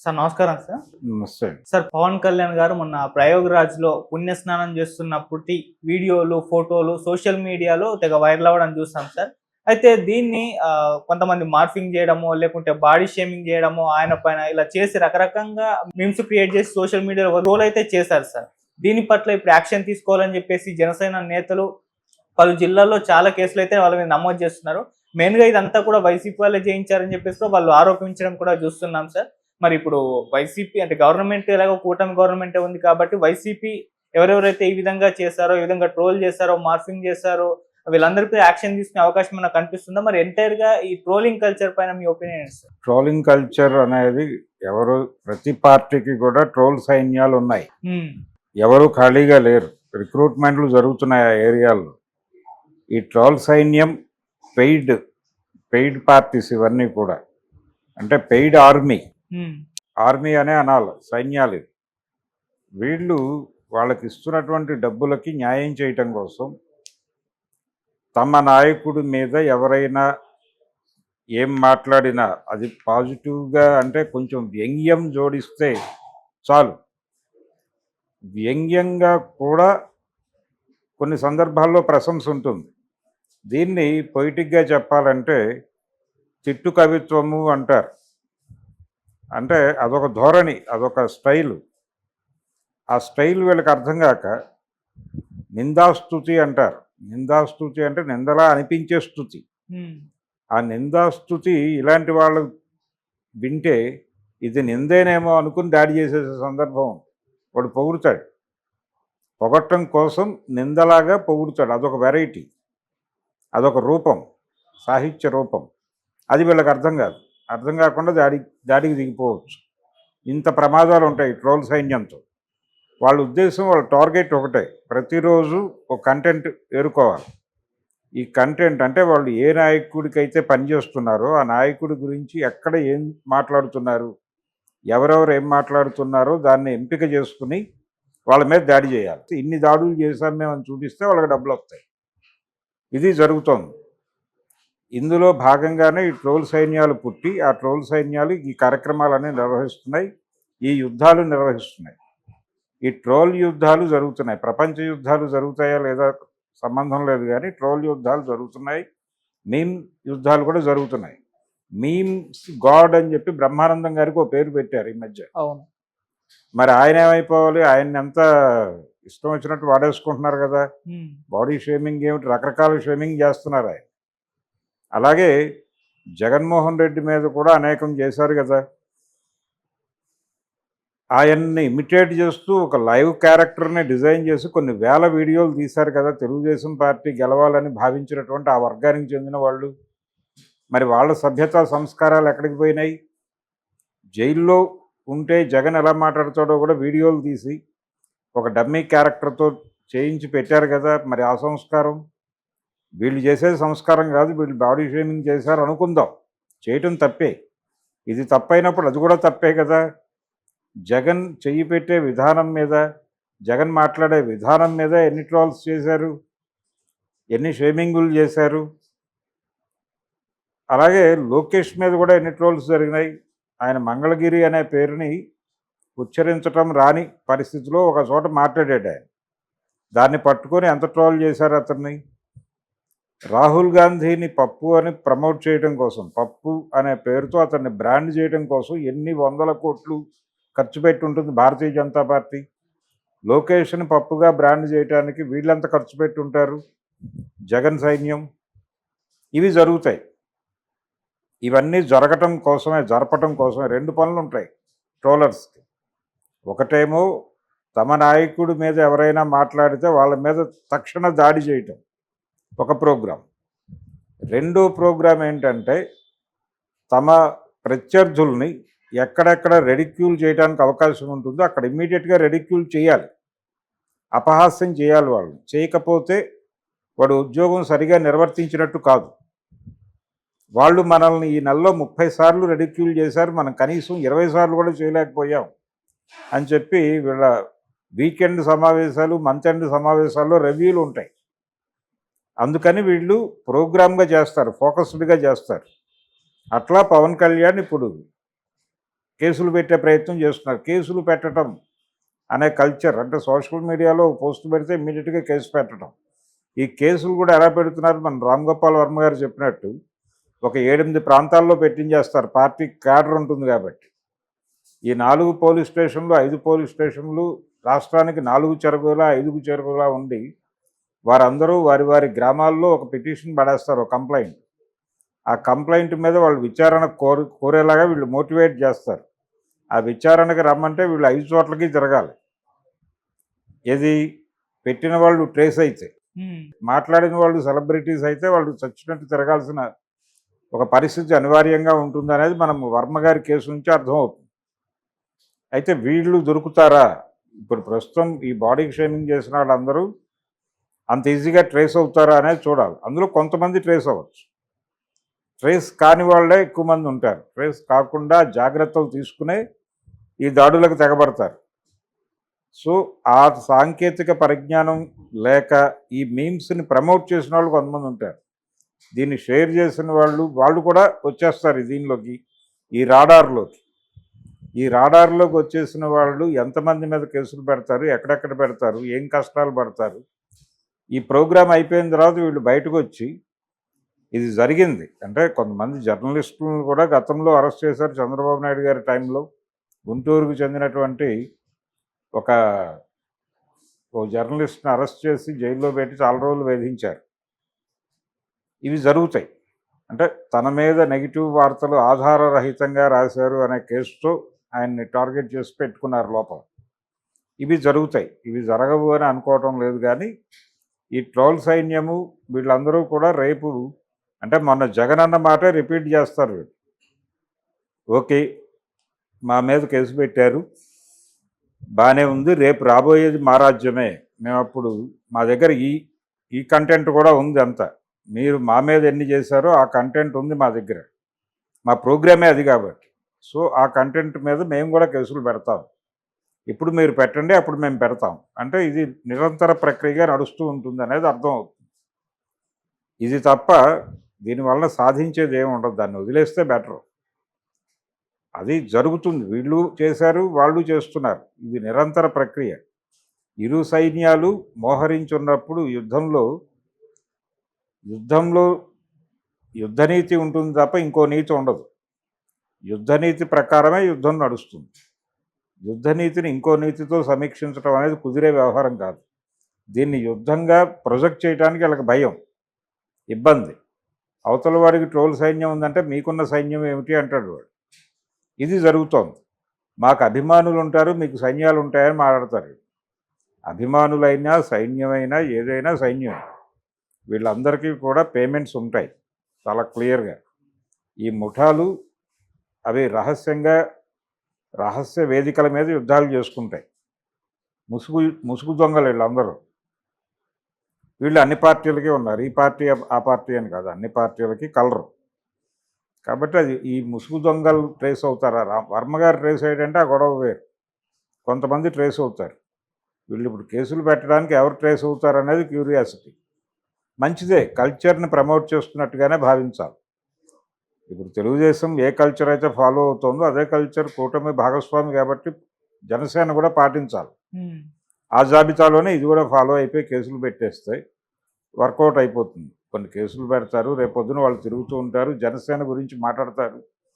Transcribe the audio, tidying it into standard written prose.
Sir నమస్కారం sir. నమస్తే. Sir Pawan Kalyan గారు మొన్న ప్రయాగ్‌రాజ్‌లో పుణ్యస్నానం చేస్తున్నప్పటి వీడియోలు, ఫోటోలు సోషల్ మీడియాలో తెగ వైరల్ అవ్వడం చూసాం సార్. అయితే దీన్ని కొంతమంది మార్ఫింగ్ చేయడమో, లేకుంటే బాడీ షేమింగ్ చేయడమో ఆయన పైన ఇలా చేసి రకరకంగా మీమ్స్ క్రియేట్ చేసి సోషల్ మీడియాలో ట్రోల్ అయితే చేశారు సార్. దీని పట్ల ఇప్పుడు యాక్షన్ తీసుకోవాలని చెప్పేసి జనసేన నేతలు పలు జిల్లాల్లో చాలా కేసులైతే వాళ్ళ మీద నమోదు చేస్తున్నారు. మెయిన్‌గా ఇదంతా కూడా వైసీపీ వాళ్ళే చేయించారని చెప్పేసి కూడా వాళ్ళు ఆరోపించడం కూడా చూస్తున్నాం సార్. మరి ఇప్పుడు వైసీపీ అంటే గవర్నమెంట్ ఎలాగో కూటమి గవర్నమెంటే ఉంది కాబట్టి వైసీపీ ఎవరెవరైతే ఈ విధంగా చేశారో, ఈ విధంగా ట్రోల్ చేశారో, మార్ఫింగ్ చేశారో వీళ్ళందరిపై యాక్షన్ తీసుకునే అవకాశం ఏమన్నా కనిపిస్తుందా? మరి ఎంటైర్‌గా ఈ ట్రోలింగ్ కల్చర్ పైన మీ ఒపీనియన్ ఏంటి సార్? ట్రోలింగ్ కల్చర్ అనేది ప్రతి పార్టీకి కూడా ట్రోల్ సైన్యాలు ఉన్నాయి. ఎవరు ఖాళీగా లేరు. రిక్రూట్మెంట్లు జరుగుతున్నాయి ఆ ఏరియాల్లో. ఈ ట్రోల్ సైన్యం పెయిడ్ పార్టీస్ ఇవన్నీ కూడా. అంటే పెయిడ్ ఆర్మీ అనే అనాలి, సైన్యాలు ఇవి. వీళ్ళు వాళ్ళకి ఇస్తున్నటువంటి డబ్బులకి న్యాయం చేయటం కోసం తమ నాయకుడి మీద ఎవరైనా ఏం మాట్లాడినా అది పాజిటివ్గా అంటే కొంచెం వ్యంగ్యం జోడిస్తే చాలు. వ్యంగ్యంగా కూడా కొన్ని సందర్భాల్లో ప్రశంస ఉంటుంది. దీన్ని పొయిటిక్గా చెప్పాలంటే తిట్టు కవిత్వము అంటారు. అంటే అదొక ధోరణి, అదొక స్టైలు. ఆ స్టైల్ వీళ్ళకి అర్థం కాక నిందాస్తుతి అంటారు. నిందాస్తుతి అంటే నిందలా అనిపించే స్తుతి. ఆ నిందాస్తుతి ఇలాంటి వాళ్ళు వింటే ఇది నిందేనేమో అనుకుని దాడి చేసే సందర్భం. వాడు పొగుడుతాడు, పొగట్టం కోసం నిందలాగా పొగుడుతాడు. అదొక వెరైటీ, అదొక రూపం, సాహిత్య రూపం. అది వీళ్ళకి అర్థం కాదు. అర్థం కాకుండా దాడికి దిగిపోవచ్చు. ఇంత ప్రమాదాలు ఉంటాయి ట్రోల్ సైన్యంతో. వాళ్ళ ఉద్దేశం, వాళ్ళ టార్గెట్ ఒకటే, ప్రతిరోజు ఒక కంటెంట్ ఏరుకోవాలి. ఈ కంటెంట్ అంటే వాళ్ళు ఏ నాయకుడికైతే పనిచేస్తున్నారో ఆ నాయకుడి గురించి ఎక్కడ ఏం మాట్లాడుతున్నారు, ఎవరెవరు ఏం మాట్లాడుతున్నారో దాన్ని ఎంపిక చేసుకుని వాళ్ళ మీద దాడి చేయాలి. ఇన్ని దాడులు చేశాం మేము అని చూపిస్తే వాళ్ళకి డబ్బులు వస్తాయి. ఇది జరుగుతోంది. ఇందులో భాగంగానే ఈ ట్రోల్ సైన్యాలు పుట్టి ఆ ట్రోల్ సైన్యాలు ఈ కార్యక్రమాలన్నీ నిర్వహిస్తున్నాయి, ఈ యుద్ధాలు నిర్వహిస్తున్నాయి. ఈ ట్రోల్ యుద్ధాలు జరుగుతున్నాయి. ప్రపంచ యుద్ధాలు జరుగుతాయా లేదా సంబంధం లేదు, కానీ ట్రోల్ యుద్ధాలు జరుగుతున్నాయి. మీమ్ యుద్ధాలు కూడా జరుగుతున్నాయి. మీమ్స్ గాడ్ అని చెప్పి బ్రహ్మానందం గారికి ఒక పేరు పెట్టారు ఈ మధ్య. అవును. మరి ఆయన ఏమైపోవాలి? ఆయన్ని ఎంత ఇష్టం వచ్చినట్టు వాడేసుకుంటున్నారు కదా. బాడీ షేమింగ్ ఏమిటి, రకరకాల షేమింగ్ చేస్తున్నారు ఆయన. అలాగే జగన్మోహన్ రెడ్డి మీద కూడా అనేకం చేశారు కదా. ఆయన్ని ఇమిటేట్ చేస్తూ ఒక లైవ్ క్యారెక్టర్ని డిజైన్ చేసి కొన్ని వేల వీడియోలు తీశారు కదా తెలుగుదేశం పార్టీ గెలవాలని భావించినటువంటి ఆ వర్గానికి చెందిన వాళ్ళు. మరి వాళ్ళ సభ్యతా సంస్కారాలు ఎక్కడికి పోయినాయి? జైల్లో ఉంటే జగన్ ఎలా మాట్లాడతాడో కూడా వీడియోలు తీసి ఒక డమ్మీ క్యారెక్టర్తో చేయించి పెట్టారు కదా. మరి ఆ సంస్కారం వీళ్ళు చేసేది సంస్కారం కాదు. వీళ్ళు బాడీ షేమింగ్ చేశారు అనుకుందాం, చేయటం తప్పే. ఇది తప్పైనప్పుడు అది కూడా తప్పే కదా. జగన్ చెయ్యి పెట్టే విధానం మీద, జగన్ మాట్లాడే విధానం మీద ఎన్ని ట్రోల్స్ చేశారు, ఎన్ని షేమింగులు చేశారు. అలాగే లోకేష్ మీద కూడా ఎన్ని ట్రోల్స్ జరిగినాయి. ఆయన మంగళగిరి అనే పేరుని ఉచ్చరించటం రాని పరిస్థితిలో ఒక చోట మాట్లాడాడు ఆయన. దాన్ని పట్టుకొని ఎంత ట్రోల్ చేశారు అతన్ని. రాహుల్ గాంధీని పప్పు అని ప్రమోట్ చేయడం కోసం, పప్పు అనే పేరుతో అతన్ని బ్రాండ్ చేయడం కోసం ఎన్ని వందల కోట్లు ఖర్చు పెట్టి ఉంటుంది భారతీయ జనతా పార్టీ. లోకేష్ని పప్పుగా బ్రాండ్ చేయడానికి వీళ్ళంత ఖర్చు పెట్టి ఉంటారు, జగన్ సైన్యం. ఇవి జరుగుతాయి. ఇవన్నీ జరపటం కోసమే రెండు పనులు ఉంటాయి ట్రోలర్స్కి. ఒకటేమో తమ నాయకుడి మీద ఎవరైనా మాట్లాడితే వాళ్ళ మీద తక్షణ దాడి చేయటం ఒక ప్రోగ్రాం. రెండో ప్రోగ్రాం ఏంటంటే తమ ప్రత్యర్థుల్ని ఎక్కడెక్కడ రెడిక్యూల్ చేయడానికి అవకాశం ఉంటుందో అక్కడ ఇమ్మీడియట్గా రెడిక్యూల్ చేయాలి, అపహాస్యం చేయాలి. వాళ్ళు చేయకపోతే వాడు ఉద్యోగం సరిగా నిర్వర్తించినట్టు కాదు. వాళ్ళు మనల్ని ఈ నెలలో 30 సార్లు రెడిక్యూల్ చేశారు, మనం కనీసం 20 సార్లు కూడా చేయలేకపోయాం అని చెప్పి వీళ్ళ వీకెండ్ సమావేశాలు, మంత్ ఎండ్ సమావేశాల్లో రివ్యూలు ఉంటాయి. అందుకని వీళ్ళు ప్రోగ్రామ్గా చేస్తారు, ఫోకస్డ్గా చేస్తారు. అట్లా పవన్ కళ్యాణ్ ఇప్పుడు కేసులు పెట్టే ప్రయత్నం చేస్తున్నారు. కేసులు పెట్టడం అనే కల్చర్, అంటే సోషల్ మీడియాలో పోస్ట్ పెడితే ఇమ్మీడియట్గా కేసు పెట్టడం. ఈ కేసులు కూడా ఎలా పెడుతున్నారు, మన రామ్ గోపాల్ వర్మ గారు చెప్పినట్టు ఒక 7-8 ప్రాంతాల్లో పెట్టించేస్తారు. పార్టీ క్యాడర్ ఉంటుంది కాబట్టి. ఈ 4 పోలీస్ స్టేషన్లు 5 పోలీస్ స్టేషన్లు రాష్ట్రానికి 4 చెరువులా 5 చెరువులా ఉండి వారందరూ వారి వారి గ్రామాల్లో ఒక పిటిషన్ పడేస్తారు, ఒక కంప్లైంట్. ఆ కంప్లైంట్ మీద వాళ్ళు విచారణ కోరేలాగా వీళ్ళు మోటివేట్ చేస్తారు. ఆ విచారణకి రమ్మంటే వీళ్ళు 5 చోట్లకి తిరగాలి. ఏది పెట్టిన వాళ్ళు ట్రేస్ అయితే, మాట్లాడిన వాళ్ళు సెలబ్రిటీస్ అయితే వాళ్ళు చచ్చినట్టు తిరగాల్సిన ఒక పరిస్థితి అనివార్యంగా ఉంటుందనేది మనం వర్మ గారి కేసు నుంచి అర్థమవుతుంది. అయితే వీళ్ళు దొరుకుతారా? ఇప్పుడు ప్రస్తుతం ఈ బాడీ షేమింగ్ చేసిన వాళ్ళందరూ అంత ఈజీగా ట్రేస్ అవుతారా అనేది చూడాలి. అందులో కొంతమంది ట్రేస్ అవ్వచ్చు, ట్రేస్ కాని వాళ్ళే ఎక్కువ మంది ఉంటారు. ట్రేస్ కాకుండా జాగ్రత్తలు తీసుకునే ఈ దాడులకు తెగబడతారు. సో ఆ సాంకేతిక పరిజ్ఞానం లేక ఈ మీమ్స్ని ప్రమోట్ చేసిన వాళ్ళు కొంతమంది ఉంటారు. దీన్ని షేర్ చేసిన వాళ్ళు కూడా వచ్చేస్తారు దీనిలోకి, ఈ రాడార్లోకి. ఈ రాడార్లోకి వచ్చేసిన వాళ్ళు ఎంతమంది మీద కేసులు పెడతారు, ఎక్కడెక్కడ పెడతారు, ఏం కష్టాలు పడతారు. ఈ ప్రోగ్రాం అయిపోయిన తర్వాత వీళ్ళు బయటకు వచ్చి ఇది జరిగింది అంటే, కొంతమంది జర్నలిస్టులను కూడా గతంలో అరెస్ట్ చేశారు చంద్రబాబు నాయుడు గారి టైంలో. గుంటూరుకు చెందినటువంటి ఓ జర్నలిస్ట్ని అరెస్ట్ చేసి జైల్లో పెట్టి చాలా రోజులు వేధించారు. ఇవి జరుగుతాయి. అంటే తన మీద నెగిటివ్ వార్తలు ఆధారరహితంగా రాశారు అనే కేసుతో ఆయన్ని టార్గెట్ చేసి పెట్టుకున్నారు లోపల. ఇవి జరుగుతాయి. ఇవి జరగవు అని అనుకోవటం లేదు. కానీ ఈ ట్రోల్ సైన్యము వీళ్ళందరూ కూడా రేపు, అంటే మొన్న జగన్ అన్న మాటే రిపీట్ చేస్తారు వీళ్ళు. ఓకే, మా మీద కేసు పెట్టారు, బాగానే ఉంది, రేపు రాబోయేది మా రాజ్యమే, మేము అప్పుడు మా దగ్గర ఈ కంటెంట్ కూడా ఉంది అంతా, మీరు మా మీద ఎన్ని చేశారో ఆ కంటెంట్ ఉంది మా దగ్గర, మా ప్రోగ్రామే అది కాబట్టి, సో ఆ కంటెంట్ మీద మేము కూడా కేసులు పెడతాం, ఇప్పుడు మీరు పెట్టండి అప్పుడు మేము పెడతాం. అంటే ఇది నిరంతర ప్రక్రియగా నడుస్తూ ఉంటుంది అనేది అర్థం అవుతుంది. ఇది తప్ప దీనివల్ల సాధించేది ఏమి ఉండదు. దాన్ని వదిలేస్తే బెటర్. అది జరుగుతుంది, వీళ్ళు చేశారు వాళ్ళు చేస్తున్నారు. ఇది నిరంతర ప్రక్రియ. ఇరు సైన్యాలు మోహరించున్నప్పుడు యుద్ధంలో యుద్ధనీతి ఉంటుంది తప్ప ఇంకో నీతి ఉండదు. యుద్ధనీతి ప్రకారమే యుద్ధం నడుస్తుంది. యుద్ధనీతిని ఇంకో నీతితో సమీక్షించడం అనేది కుదిరే వ్యవహారం కాదు. దీన్ని యుద్ధంగా ప్రొజెక్ట్ చేయడానికి వాళ్ళకి భయం, ఇబ్బంది. అవతల వాడికి ట్రోల్ సైన్యం ఉందంటే మీకున్న సైన్యం ఏమిటి అంటాడు వాడు. ఇది జరుగుతోంది. మాకు అభిమానులు ఉంటారు, మీకు సైన్యాలు ఉంటాయని మాట్లాడతారు. అభిమానులైనా సైన్యమైనా ఏదైనా సైన్యం, వీళ్ళందరికీ కూడా పేమెంట్స్ ఉంటాయి చాలా క్లియర్గా. ఈ ముఠాలు అవి రహస్య వేదికల మీద యుద్ధాలు చేసుకుంటాయి. ముసుగు దొంగలు వీళ్ళందరూ. వీళ్ళు అన్ని పార్టీలకి ఉన్నారు, ఈ పార్టీ ఆ పార్టీ అని కాదు, అన్ని పార్టీలకి కలరు. కాబట్టి అది ఈ ముసుగు దొంగలు ట్రేస్ అవుతారా? వర్మ గారు ట్రేస్ అయ్యాడంటే ఆ గొడవ వేరు. కొంతమంది ట్రేస్ అవుతారు. వీళ్ళు ఇప్పుడు కేసులు పెట్టడానికి ఎవరు ట్రేస్ అవుతారు అనేది క్యూరియాసిటీ. మంచిదే, కల్చర్ని ప్రమోట్ చేస్తున్నట్టుగానే భావించాలి. ఇప్పుడు తెలుగుదేశం ఏ కల్చర్ అయితే ఫాలో అవుతుందో అదే కల్చర్ కూటమి భాగస్వామి కాబట్టి జనసేన కూడా పాటించాలి. ఆ జాబితాలోనే ఇది కూడా ఫాలో అయిపోయి కేసులు పెట్టేస్తాయి, వర్కౌట్ అయిపోతుంది. కొన్ని కేసులు పెడతారు, రేపొద్దున వాళ్ళు తిరుగుతూ ఉంటారు, జనసేన గురించి మాట్లాడతారు,